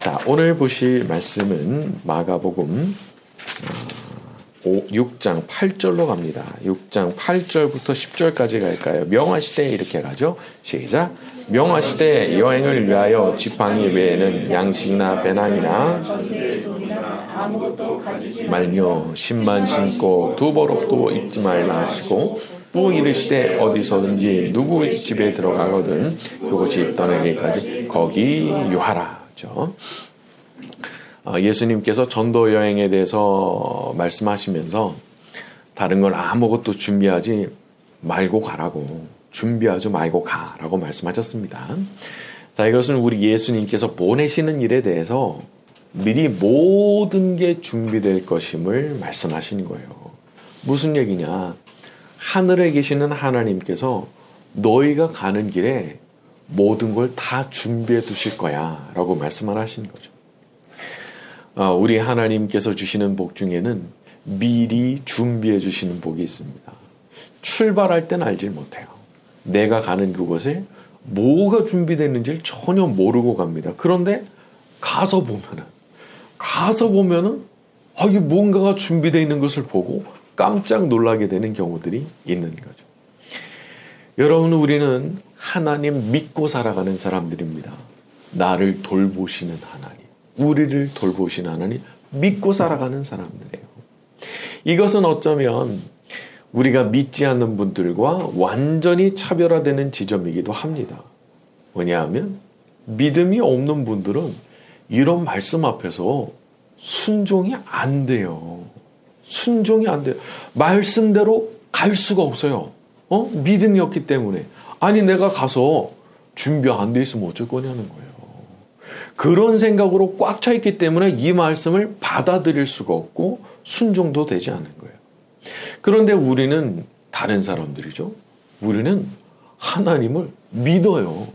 자, 오늘 보실 말씀은 마가복음 6장 8절로 갑니다. 6장 8절부터 10절까지 갈까요? 명화시대 이렇게 가죠. 시작. 명화시대 여행을 위하여 지팡이 외에는 양식이나 배낭이나 말며 신만 신고 두벌옷도 입지 말라 하시고 또 이르시되 어디서든지 누구 집에 들어가거든 그곳이 떠나기까지 거기 유하라. 그렇죠? 예수님께서 전도 여행에 대해서 말씀하시면서 다른 걸 아무것도 준비하지 말고 가라고, 준비하지 말고 가라고 말씀하셨습니다. 자, 이것은 우리 예수님께서 보내시는 일에 대해서 미리 모든 게 준비될 것임을 말씀하시는 거예요. 무슨 얘기냐? 하늘에 계시는 하나님께서 너희가 가는 길에 모든 걸 다 준비해 두실 거야 라고 말씀을 하시는 거죠. 우리 하나님께서 주시는 복 중에는 미리 준비해 주시는 복이 있습니다. 출발할 땐 알질 못해요. 내가 가는 그곳에 뭐가 준비됐는지를 전혀 모르고 갑니다. 그런데 가서 보면은 이게 뭔가가 준비되어 있는 것을 보고 깜짝 놀라게 되는 경우들이 있는 거죠. 여러분, 우리는 하나님 믿고 살아가는 사람들입니다. 나를 돌보시는 하나님, 우리를 돌보시는 하나님 믿고 살아가는 사람들이에요. 이것은 어쩌면 우리가 믿지 않는 분들과 완전히 차별화되는 지점이기도 합니다. 왜냐하면 믿음이 없는 분들은 이런 말씀 앞에서 순종이 안 돼요. 순종이 안 돼요. 말씀대로 갈 수가 없어요. 믿음이 없기 때문에. 아니, 내가 가서 준비 안 돼 있으면 어쩔 거냐는 거예요. 그런 생각으로 꽉 차 있기 때문에 이 말씀을 받아들일 수가 없고 순종도 되지 않은 거예요. 그런데 우리는 다른 사람들이죠. 우리는 하나님을 믿어요.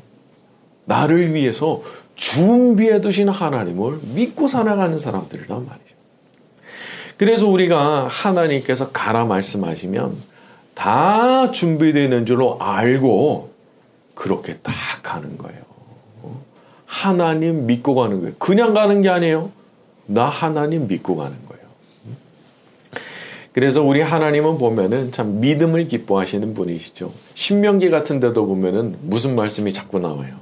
나를 위해서 준비해 두신 하나님을 믿고 살아가는 사람들이란 말이죠. 그래서 우리가 하나님께서 가라 말씀하시면 다 준비되어 있는 줄로 알고 그렇게 딱 가는 거예요. 하나님 믿고 가는 거예요. 그냥 가는 게 아니에요. 나 하나님 믿고 가는 거예요. 그래서 우리 하나님은 보면은 참 믿음을 기뻐하시는 분이시죠. 신명기 같은 데도 보면은 무슨 말씀이 자꾸 나와요.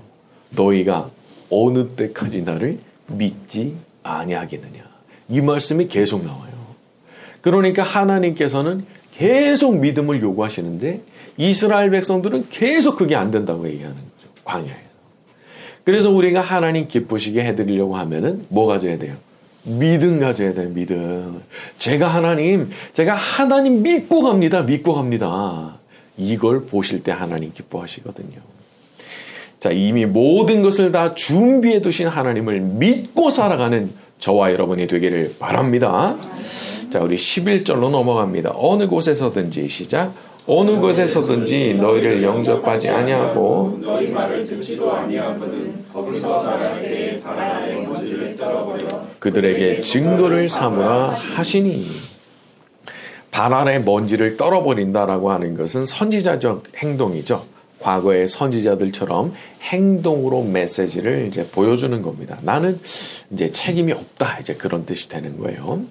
너희가 어느 때까지 나를 믿지 아니하겠느냐. 이 말씀이 계속 나와요. 그러니까 하나님께서는 계속 믿음을 요구하시는데 이스라엘 백성들은 계속 그게 안 된다고 얘기하는 거죠. 광야에서. 그래서 우리가 하나님 기쁘시게 해드리려고 하면은 뭐 가져야 돼요? 믿음 가져야 돼요. 믿음. 제가 하나님 믿고 갑니다. 믿고 갑니다. 이걸 보실 때 하나님 기뻐하시거든요. 자, 이미 모든 것을 다 준비해 두신 하나님을 믿고 살아가는 저와 여러분이 되기를 바랍니다. 자, 우리 11절로 넘어갑니다. 어느 곳에서든지 시작. 어느 곳에서든지 너희를 영접하지 아니하고 너희 말을 듣지도 아니하거든 거기서 말하되 발 아래 먼지를 떨어버려 그들에게 증거를 삼으라 하시니. 발 아래 먼지를 떨어버린다라고 하는 것은 선지자적 행동이죠. 과거의 선지자들처럼 행동으로 메시지를 이제 보여주는 겁니다. 나는 이제 책임이 없다. 이제 그런 뜻이 되는 거예요.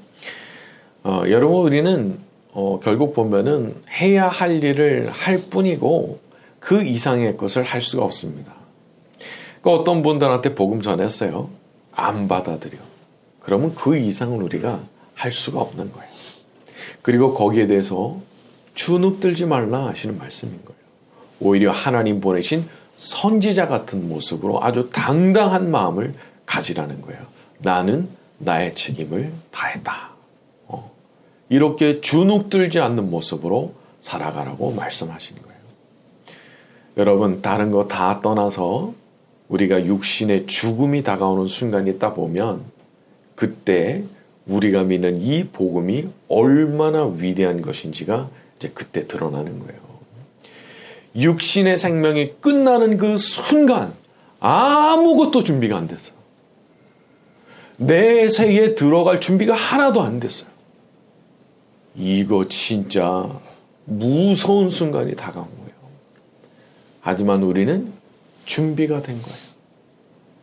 여러분, 우리는 결국 보면은 해야 할 일을 할 뿐이고 그 이상의 것을 할 수가 없습니다. 어떤 분들한테 복음 전했어요. 안 받아들여. 그러면 그 이상은 우리가 할 수가 없는 거예요. 그리고 거기에 대해서 주눅들지 말라 하시는 말씀인 거예요. 오히려 하나님 보내신 선지자 같은 모습으로 아주 당당한 마음을 가지라는 거예요. 나는 나의 책임을 다했다. 이렇게 주눅들지 않는 모습으로 살아가라고 말씀하시는 거예요. 여러분, 다른 거 다 떠나서 우리가 육신의 죽음이 다가오는 순간이 있다 보면 그때 우리가 믿는 이 복음이 얼마나 위대한 것인지가 이제 그때 드러나는 거예요. 육신의 생명이 끝나는 그 순간 아무것도 준비가 안 됐어요. 내 세에 들어갈 준비가 하나도 안 됐어요. 이거 진짜 무서운 순간이 다가온 거예요. 하지만 우리는 준비가 된 거예요.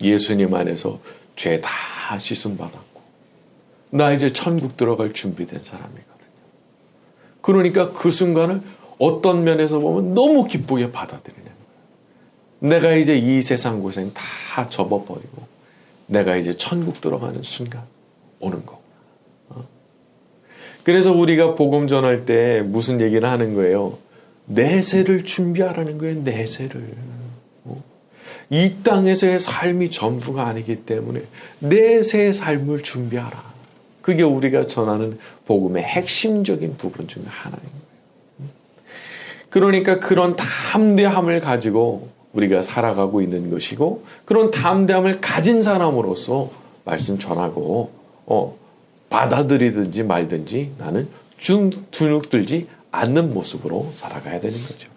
예수님 안에서 죄 다 씻음 받았고 나 이제 천국 들어갈 준비된 사람이거든요. 그러니까 그 순간을 어떤 면에서 보면 너무 기쁘게 받아들이는 거예요. 내가 이제 이 세상 고생 다 접어버리고 내가 이제 천국 들어가는 순간 오는 거구나. 그래서 우리가 복음 전할 때 무슨 얘기를 하는 거예요? 내세를 준비하라는 거예요. 내세를. 이 땅에서의 삶이 전부가 아니기 때문에 내세의 삶을 준비하라. 그게 우리가 전하는 복음의 핵심적인 부분 중 하나인 거예요. 그러니까 그런 담대함을 가지고 우리가 살아가고 있는 것이고 그런 담대함을 가진 사람으로서 말씀 전하고 받아들이든지 말든지 나는 주눅들지 않는 모습으로 살아가야 되는 거죠.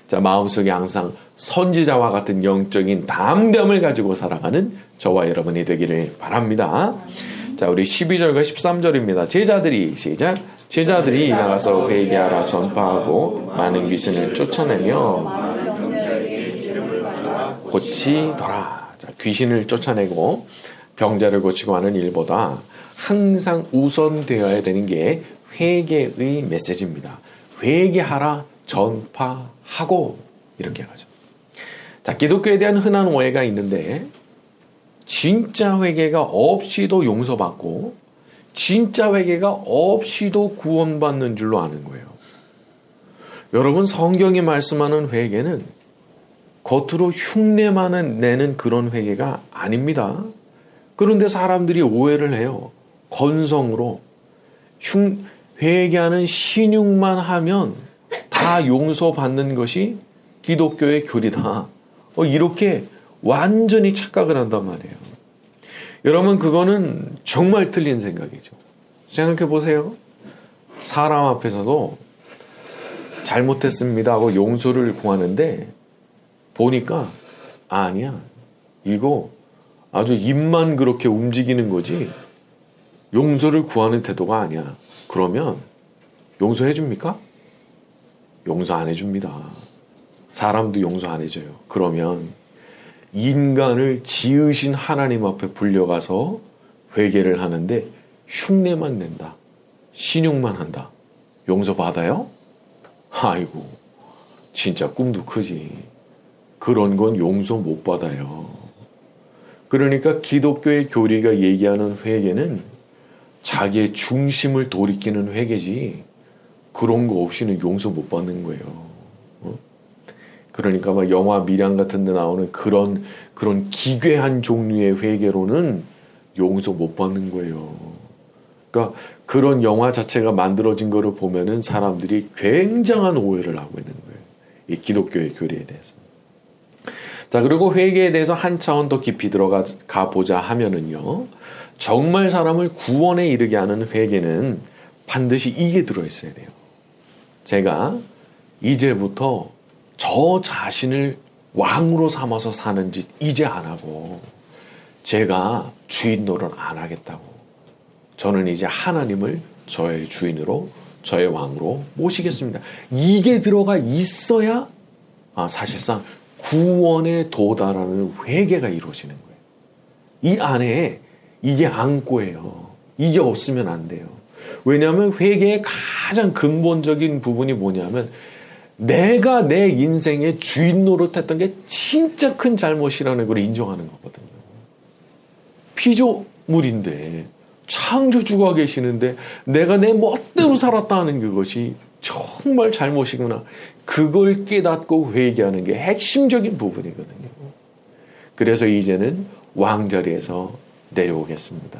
자, 마음속에 항상 선지자와 같은 영적인 담대함을 가지고 살아가는 저와 여러분이 되기를 바랍니다. 자, 우리 12절과 13절입니다. 제자들이 시작. 제자들이 나가서 회개하라 전파하고 많은 귀신을 쫓아내며 고치더라. 자, 귀신을 쫓아내고 병자를 고치고 하는 일보다 항상 우선되어야 되는 게 회개의 메시지입니다. 회개하라 전파하고 이렇게 하죠. 자, 기독교에 대한 흔한 오해가 있는데 진짜 회개가 없이도 용서받고 진짜 회개가 없이도 구원받는 줄로 아는 거예요. 여러분, 성경이 말씀하는 회개는 겉으로 흉내만 내는 그런 회개가 아닙니다. 그런데 사람들이 오해를 해요. 건성으로 회개하는 신용만 하면 다 용서받는 것이 기독교의 교리다. 이렇게 완전히 착각을 한단 말이에요. 여러분, 그거는 정말 틀린 생각이죠. 생각해 보세요. 사람 앞에서도 잘못했습니다 하고 용서를 구하는데 보니까 아니야. 이거 아주 입만 그렇게 움직이는 거지 용서를 구하는 태도가 아니야. 그러면 용서해 줍니까? 용서 안 해줍니다. 사람도 용서 안 해줘요. 그러면 인간을 지으신 하나님 앞에 불려가서 회개를 하는데 흉내만 낸다. 신용만 한다. 용서 받아요? 아이고, 진짜 꿈도 크지. 그런 건 용서 못 받아요. 그러니까 기독교의 교리가 얘기하는 회개는 자기의 중심을 돌이키는 회개지 그런 거 없이는 용서 못 받는 거예요. 그러니까 막 영화 미량 같은 데 나오는 그런 기괴한 종류의 회개로는 용서 못 받는 거예요. 그러니까 그런 영화 자체가 만들어진 거를 보면은 사람들이 굉장한 오해를 하고 있는 거예요. 이 기독교의 교리에 대해서. 자, 그리고 회개에 대해서 한 차원 더 깊이 들어가 보자 하면은요. 정말 사람을 구원에 이르게 하는 회개는 반드시 이게 들어있어야 돼요. 제가 이제부터 저 자신을 왕으로 삼아서 사는 짓 이제 안 하고 제가 주인 노릇 안 하겠다고. 저는 이제 하나님을 저의 주인으로 저의 왕으로 모시겠습니다. 이게 들어가 있어야 사실상 구원에 도달하는 회개가 이루어지는 거예요. 이 안에 이게 안고예요. 이게 없으면 안 돼요. 왜냐하면 회개의 가장 근본적인 부분이 뭐냐면 내가 내 인생의 주인 노릇했던 게 진짜 큰 잘못이라는 걸 인정하는 거거든요. 피조물인데 창조주가 계시는데 내가 내 멋대로 살았다는 그것이 정말 잘못이구나. 그걸 깨닫고 회개하는 게 핵심적인 부분이거든요. 그래서 이제는 왕자리에서 내려오겠습니다.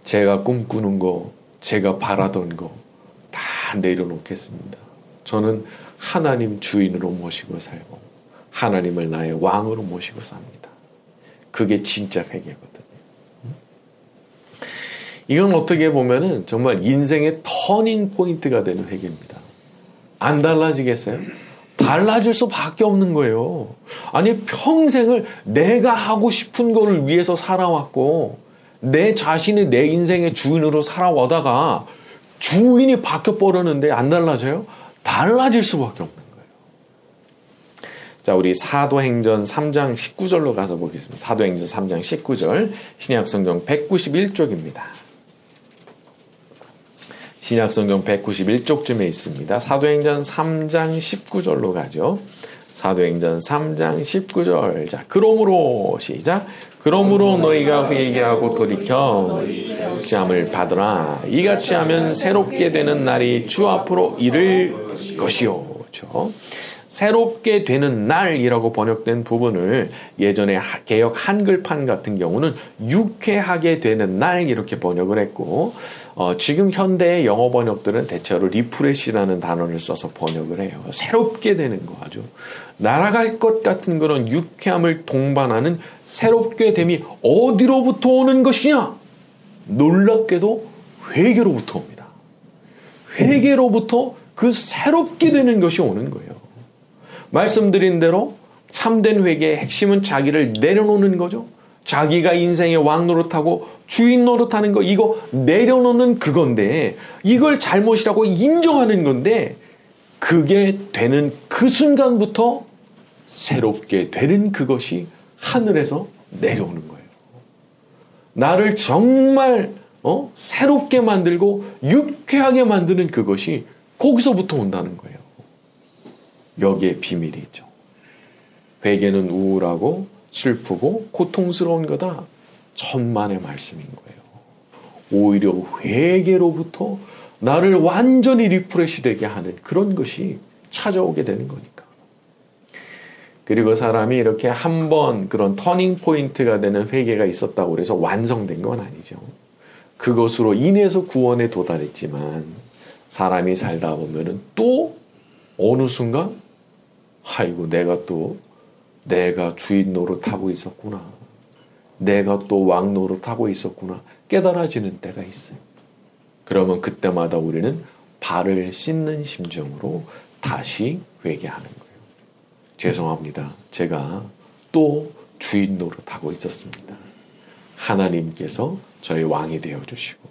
제가 꿈꾸는 거, 제가 바라던 거 다 내려놓겠습니다. 저는 하나님 주인으로 모시고 살고 하나님을 나의 왕으로 모시고 삽니다. 그게 진짜 회개거든요. 이건 어떻게 보면은 정말 인생의 터닝 포인트가 되는 회개입니다. 안 달라지겠어요? 달라질 수밖에 없는 거예요. 아니, 평생을 내가 하고 싶은 거를 위해서 살아왔고 내 자신이 내 인생의 주인으로 살아오다가 주인이 바뀌어버렸는데 안 달라져요? 달라질 수밖에 없는 거예요. 자, 우리 사도행전 3장 19절로 가서 보겠습니다. 사도행전 3장 19절, 신약성경 191쪽입니다. 신약성경 191쪽쯤에 있습니다. 사도행전 3장 19절로 가죠. 사도행전 3장 19절. 자, 그러므로 시작. 그러므로 너희가 회개하고 돌이켜 잠을 받으라. 이같이 하면 새롭게 되는 날이 주 앞으로 이를 것이요. 그렇죠? 새롭게 되는 날이라고 번역된 부분을 예전에 개역 한글판 같은 경우는 유쾌하게 되는 날 이렇게 번역을 했고, 지금 현대의 영어 번역들은 대체로 리프레시라는 단어를 써서 번역을 해요. 새롭게 되는 거 아주 날아갈 것 같은 그런 유쾌함을 동반하는 새롭게 됨이 어디로부터 오는 것이냐? 놀랍게도 회개로부터 옵니다. 회개로부터 그 새롭게 되는 것이 오는 거예요. 말씀드린 대로 참된 회개의 핵심은 자기를 내려놓는 거죠. 자기가 인생의 왕 노릇하고 주인 노릇하는 거, 이거 내려놓는 그건데, 이걸 잘못이라고 인정하는 건데, 그게 되는 그 순간부터 새롭게 되는 그것이 하늘에서 내려오는 거예요. 나를 정말 새롭게 만들고 유쾌하게 만드는 그것이 거기서부터 온다는 거예요. 여기에 비밀이 있죠. 회개는 우울하고 슬프고 고통스러운 거다. 천만의 말씀인 거예요. 오히려 회개로부터 나를 완전히 리프레시 되게 하는 그런 것이 찾아오게 되는 거니까. 그리고 사람이 이렇게 한 번 그런 터닝 포인트가 되는 회개가 있었다고 해서 완성된 건 아니죠. 그것으로 인해서 구원에 도달했지만 사람이 살다 보면은 또 어느 순간 아이고 내가 주인 노릇하고 있었구나. 내가 또 왕 노릇하고 있었구나. 깨달아지는 때가 있어요. 그러면 그때마다 우리는 발을 씻는 심정으로 다시 회개하는 거예요. 죄송합니다. 제가 또 주인 노릇하고 있었습니다. 하나님께서 저의 왕이 되어주시고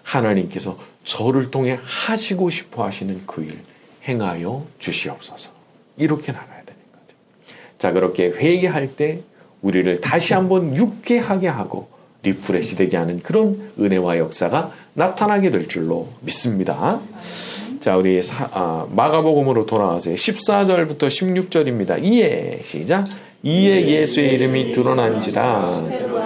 하나님께서 저를 통해 하시고 싶어 하시는 그 일 행하여 주시옵소서. 이렇게 나가야 되는 거죠. 자, 그렇게 회개할 때 우리를 다시 한번 유쾌하게 하고 리프레시 되게 하는 그런 은혜와 역사가 나타나게 될 줄로 믿습니다. 자, 우리 마가복음으로 돌아가세요. 14절부터 16절입니다. 이에 시작. 이에 예수의 이름이 드러난지라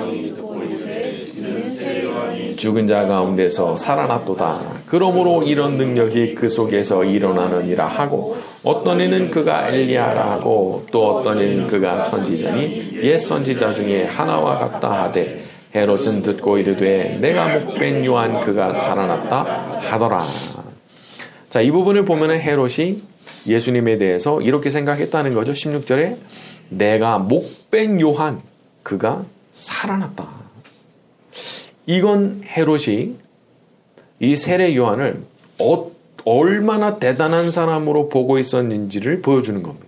죽은 자 가운데서 살아났도다. 그러므로 이런 능력이 그 속에서 일어나느니라 하고 어떤 이는 그가 엘리야라 하고 또 어떤 이는 그가 선지자니 옛 선지자 중에 하나와 같다 하되 헤롯은 듣고 이르되 내가 목된 요한 그가 살아났다 하더라. 자, 이 부분을 보면 헤롯이 예수님에 대해서 이렇게 생각했다는 거죠. 16절에 내가 목된 요한 그가 살아났다. 이건 헤롯이 이 세례 요한을 얼마나 대단한 사람으로 보고 있었는지를 보여주는 겁니다.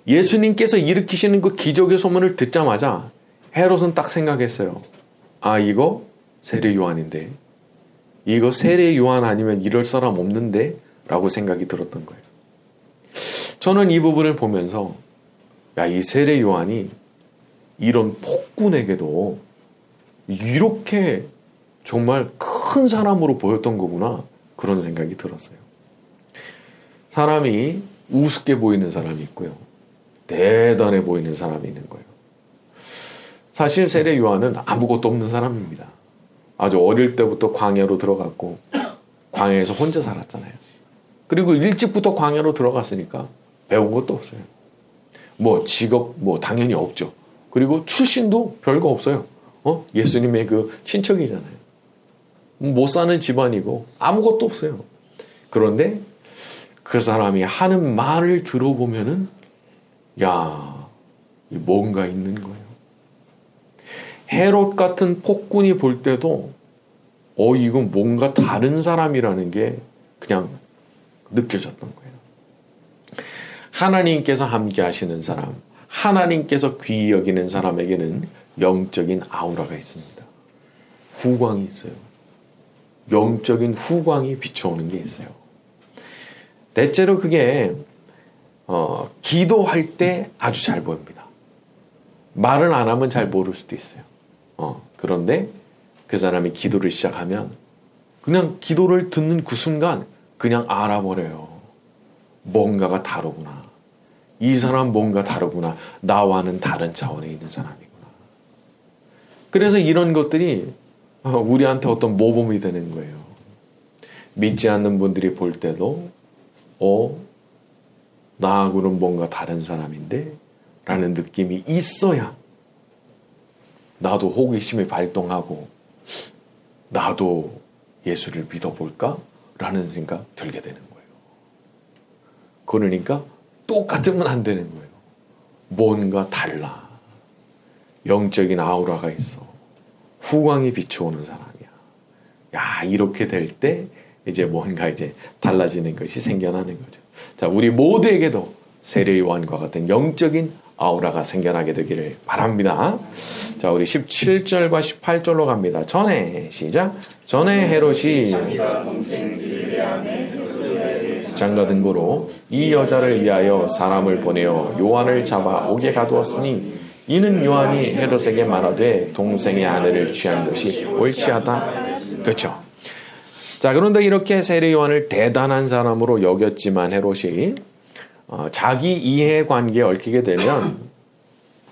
예수님께서 일으키시는 그 기적의 소문을 듣자마자 헤롯은 딱 생각했어요. 아, 이거 세례 요한인데, 이거 세례 요한 아니면 이럴 사람 없는데 라고 생각이 들었던 거예요. 저는 이 부분을 보면서 이 세례 요한이 이런 폭군에게도 이렇게 정말 큰 사람으로 보였던 거구나, 그런 생각이 들었어요. 사람이 우습게 보이는 사람이 있고요, 대단해 보이는 사람이 있는 거예요. 사실 세례 요한은 아무것도 없는 사람입니다. 아주 어릴 때부터 광야로 들어갔고 광야에서 혼자 살았잖아요. 그리고 일찍부터 광야로 들어갔으니까 배운 것도 없어요. 직업 당연히 없죠. 그리고 출신도 별거 없어요. 예수님의 그 친척이잖아요. 못 사는 집안이고 아무것도 없어요. 그런데 그 사람이 하는 말을 들어보면은 뭔가 있는 거예요. 헤롯 같은 폭군이 볼 때도 이건 뭔가 다른 사람이라는 게 그냥 느껴졌던 거예요. 하나님께서 함께 하시는 사람, 하나님께서 귀히 여기는 사람에게는 영적인 아우라가 있습니다. 후광이 있어요. 영적인 후광이 비춰오는 게 있어요. 대체로 그게 기도할 때 아주 잘 보입니다. 말을 안 하면 잘 모를 수도 있어요. 그런데 그 사람이 기도를 시작하면 그냥 기도를 듣는 그 순간 그냥 알아버려요. 뭔가가 다르구나. 이 사람 뭔가 다르구나. 나와는 다른 차원에 있는 사람이구나. 그래서 이런 것들이 우리한테 어떤 모범이 되는 거예요. 믿지 않는 분들이 볼 때도 나하고는 뭔가 다른 사람인데 라는 느낌이 있어야 나도 호기심이 발동하고 나도 예수를 믿어볼까? 라는 생각 들게 되는 거예요. 그러니까 똑같으면 안 되는 거예요. 뭔가 달라. 영적인 아우라가 있어. 후광이 비추어오는 사람이야. 야, 이렇게 될 때 이제 뭔가 이제 달라지는 것이 생겨나는 거죠. 자, 우리 모두에게도 세례 요한과 같은 영적인 아우라가 생겨나게 되기를 바랍니다. 자, 우리 17절과 18절로 갑니다. 전에 시작. 전에 헤롯이 장가 등고로 이 여자를 위하여 사람을 보내어 요한을 잡아 옥에 가두었으니 이는 요한이 헤롯에게 말하되 동생의 아내를 취한 것이 옳지 않다. 그렇죠. 자, 그런데 이렇게 세례 요한을 대단한 사람으로 여겼지만 헤롯이 자기 이해관계에 얽히게 되면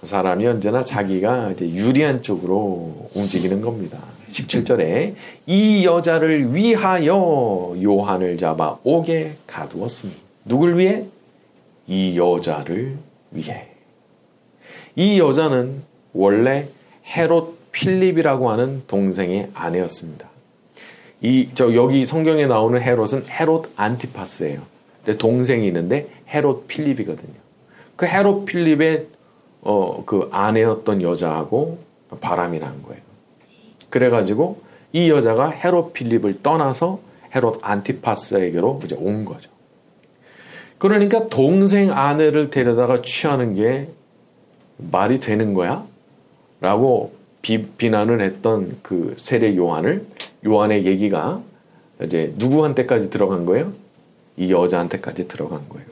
그 사람이 언제나 자기가 이제 유리한 쪽으로 움직이는 겁니다. 17절에 이 여자를 위하여 요한을 잡아 옥에 가두었으니 누굴 위해? 이 여자를 위해. 이 여자는 원래 헤롯 필립이라고 하는 동생의 아내였습니다. 여기 성경에 나오는 헤롯은 헤롯 안티파스예요. 동생이 있는데 헤롯 필립이거든요. 그 헤롯 필립의 그 아내였던 여자하고 바람이 난 거예요. 그래가지고 이 여자가 헤롯 필립을 떠나서 헤롯 안티파스에게로 이제 온 거죠. 그러니까 동생 아내를 데려다가 취하는 게 말이 되는 거야? 라고 비난을 했던 그 세례 요한의 얘기가 이제 누구한테까지 들어간 거예요? 이 여자한테까지 들어간 거예요.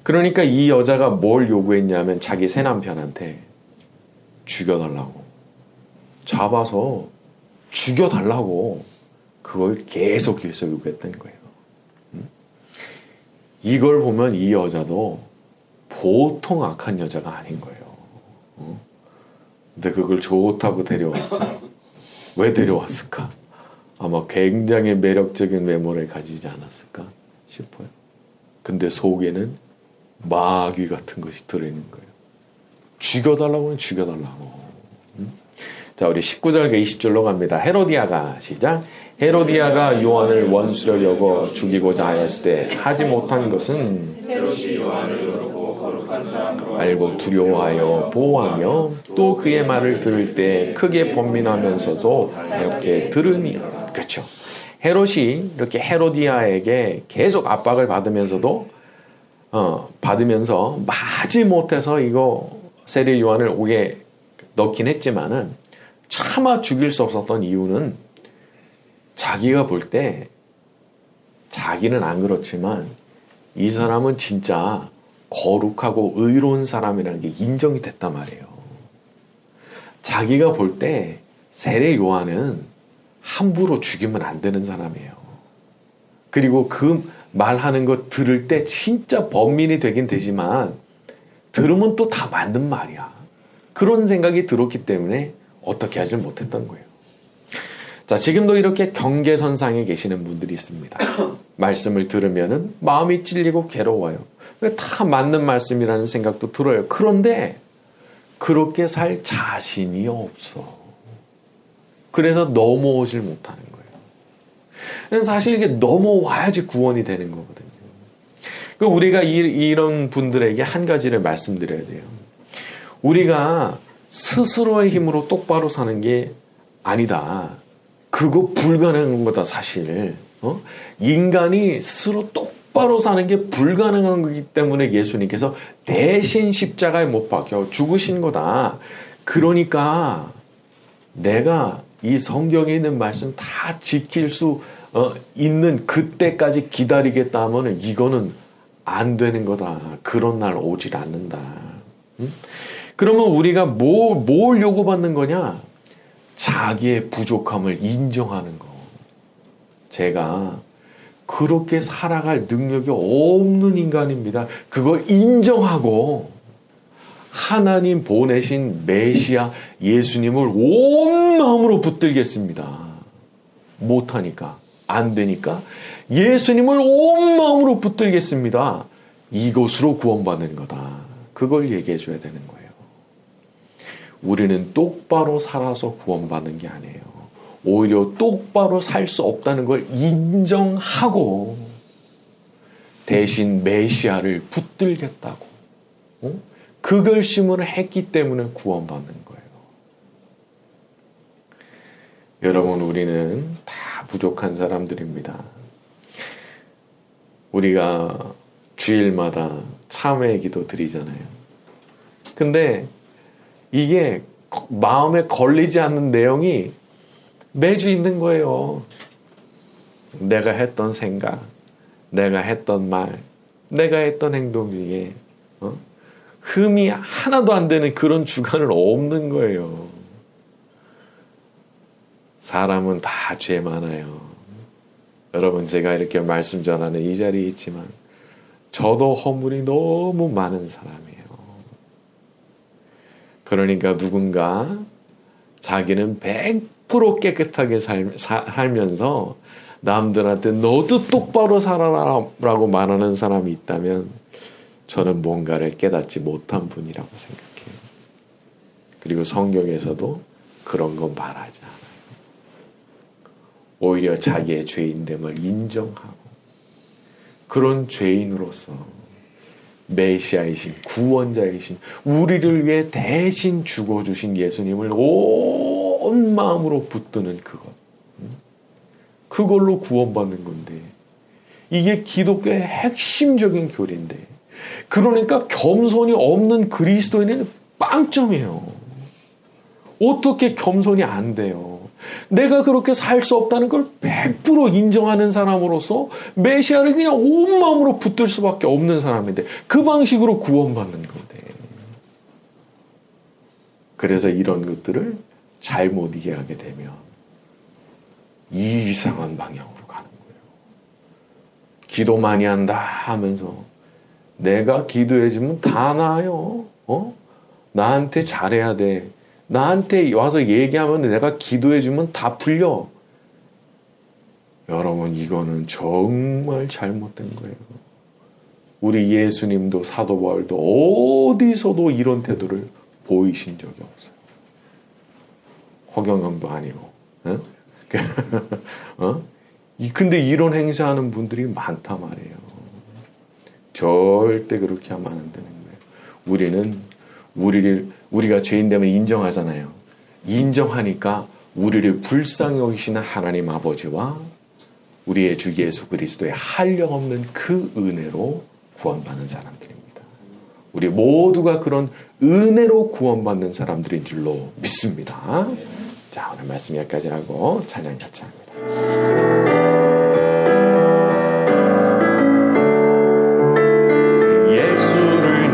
그러니까 이 여자가 뭘 요구했냐면 자기 새남편한테 죽여달라고. 잡아서 죽여달라고 그걸 계속 요구했던 거예요. 이걸 보면 이 여자도 보통 악한 여자가 아닌 거예요. 근데 그걸 좋다고 데려왔죠. 왜 데려왔을까? 아마 굉장히 매력적인 외모를 가지지 않았을까 싶어요. 근데 속에는 마귀 같은 것이 들어있는 거예요. 죽여달라고 하면 죽여달라고. 자, 우리 19절과 20절로 갑니다. 헤로디아가 시작. 헤로디아가 요한을 원수로 여겨 죽이고자 하였을 때 하지 못한 것은 헤롯이 요한을 그렇고 거룩한 사람으로 알고 두려워하여 보호하며 또 그의 말을 들을 때 크게 번민하면서도 이렇게 들으니. 그렇죠. 헤롯이 이렇게 헤로디아에게 계속 압박을 받으면서 마지 못해서 이거 세례 요한을 옥에 넣긴 했지만은 차마 죽일 수 없었던 이유는 자기가 볼 때 자기는 안 그렇지만 이 사람은 진짜 거룩하고 의로운 사람이라는 게 인정이 됐단 말이에요. 자기가 볼 때 세례 요한은 함부로 죽이면 안 되는 사람이에요. 그리고 그 말하는 거 들을 때 진짜 범민이 되긴 되지만 들으면 또 다 맞는 말이야. 그런 생각이 들었기 때문에 어떻게 하질 못했던 거예요. 자, 지금도 이렇게 경계선상에 계시는 분들이 있습니다. 말씀을 들으면은 마음이 찔리고 괴로워요. 다 맞는 말씀이라는 생각도 들어요. 그런데 그렇게 살 자신이 없어. 그래서 넘어오질 못하는 거예요. 사실 이게 넘어와야지 구원이 되는 거거든요. 우리가 이런 분들에게 한 가지를 말씀드려야 돼요. 우리가 스스로의 힘으로 똑바로 사는 게 아니다. 그거 불가능한 거다, 사실. 인간이 스스로 똑바로 사는 게 불가능한 거기 때문에 예수님께서 대신 십자가에 못 박혀 죽으신 거다. 그러니까 내가 이 성경에 있는 말씀 다 지킬 수 있는 그때까지 기다리겠다 하면은 이거는 안 되는 거다. 그런 날 오질 않는다. 그러면 우리가 뭘 요구받는 거냐? 자기의 부족함을 인정하는 거. 제가 그렇게 살아갈 능력이 없는 인간입니다. 그걸 인정하고 하나님 보내신 메시아 예수님을 온 마음으로 붙들겠습니다. 못하니까, 안 되니까 예수님을 온 마음으로 붙들겠습니다. 이것으로 구원받는 거다. 그걸 얘기해 줘야 되는 거예요. 우리는 똑바로 살아서 구원받는 게 아니에요. 오히려 똑바로 살 수 없다는 걸 인정하고 대신 메시아를 붙들겠다고 그 결심을 했기 때문에 구원받는 거예요. 여러분, 우리는 다 부족한 사람들입니다. 우리가 주일마다 참회의 기도 드리잖아요. 근데 이게 마음에 걸리지 않는 내용이 매주 있는 거예요. 내가 했던 생각, 내가 했던 말, 내가 했던 행동 중에 흠이 하나도 안 되는 그런 주간은 없는 거예요. 사람은 다 죄 많아요. 여러분, 제가 이렇게 말씀 전하는 이 자리에 있지만 저도 허물이 너무 많은 사람이에요. 그러니까 누군가 자기는 100% 깨끗하게 살면서 남들한테 너도 똑바로 살아라라고 말하는 사람이 있다면 저는 뭔가를 깨닫지 못한 분이라고 생각해요. 그리고 성경에서도 그런 건 말하지 않아요. 오히려 자기의 죄인됨을 인정하고 그런 죄인으로서 메시아이신 구원자이신 우리를 위해 대신 죽어주신 예수님을 온 마음으로 붙드는 그걸로 구원받는 건데 이게 기독교의 핵심적인 교리인데 그러니까 겸손이 없는 그리스도인은 빵점이에요. 어떻게 겸손이 안 돼요? 내가 그렇게 살 수 없다는 걸 100% 인정하는 사람으로서 메시아를 그냥 온 마음으로 붙들 수밖에 없는 사람인데 그 방식으로 구원받는 건데 그래서 이런 것들을 잘못 이해하게 되면 이상한 방향으로 가는 거예요. 기도 많이 한다 하면서 내가 기도해주면 다 나아요. 나한테 잘해야 돼. 나한테 와서 얘기하면 내가 기도해주면 다 풀려. 여러분, 이거는 정말 잘못된 거예요. 우리 예수님도 사도 바울도 어디서도 이런 태도를 보이신 적이 없어요. 허경영도 아니고. 근데 이런 행세하는 분들이 많단 말이에요. 절대 그렇게 하면 안 되는 거예요. 우리가 죄인 되면 인정하잖아요. 인정하니까 우리를 불쌍히 여기시는 하나님 아버지와 우리의 주 예수 그리스도의 한량없는 그 은혜로 구원받는 사람들입니다. 우리 모두가 그런 은혜로 구원받는 사람들인 줄로 믿습니다. 자, 오늘 말씀 여기까지 하고 찬양 같이 합니다. 예수를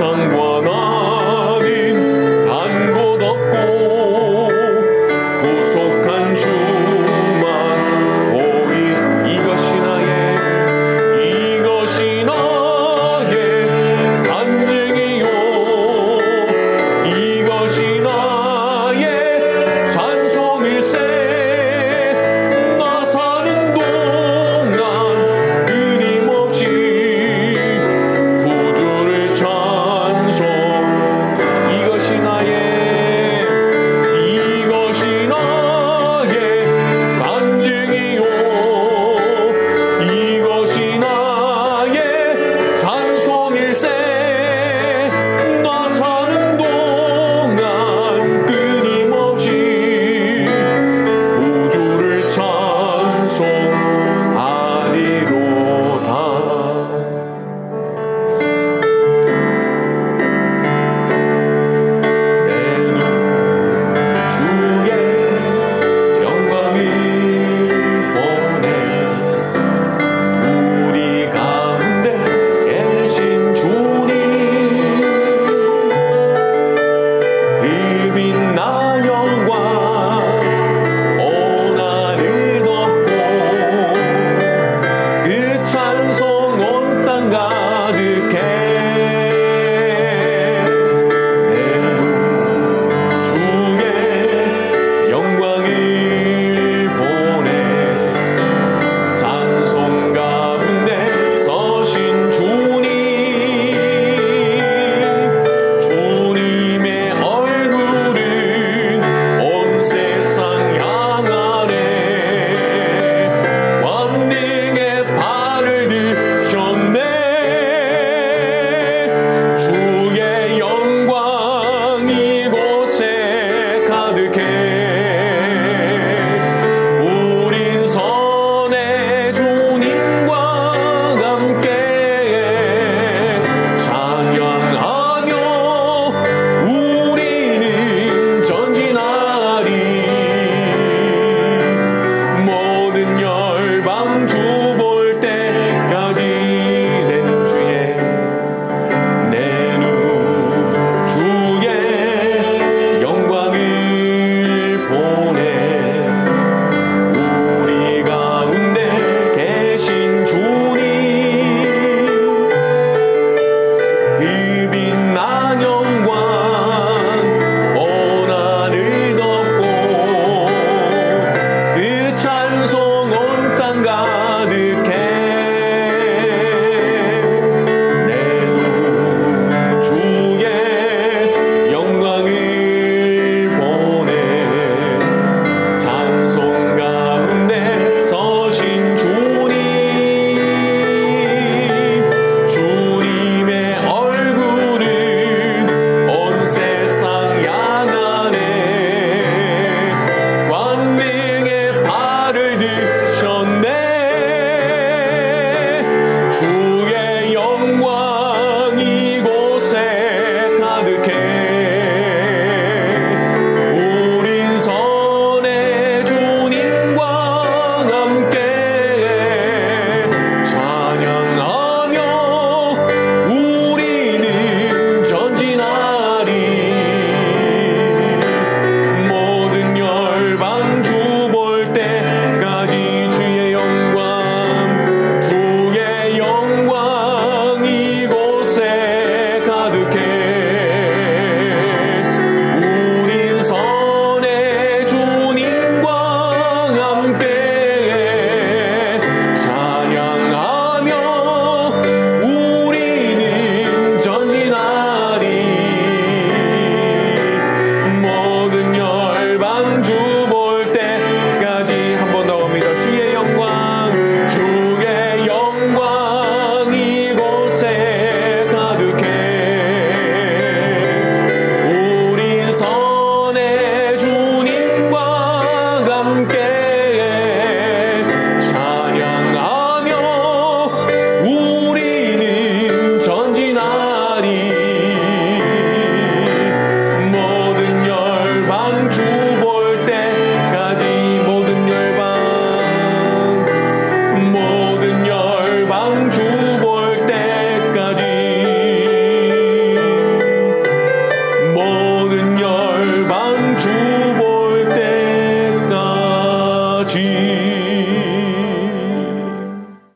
세상과 나는 간 곳 없고 구속한 주만 보이 이것이 나의 간증이요 이것이 나의 찬송일세 나 사는 동안 끊임없이 구주를 찬송 이것이 나의 간증이요 이것이 나의 찬송일세 나 사는 동안 끊임없이 구주를 찬송하리로다. 내 눈 주의 영광을 보내 우리 가운데 계신 주님 그 빛나 영광 오나를 덮고 그 찬송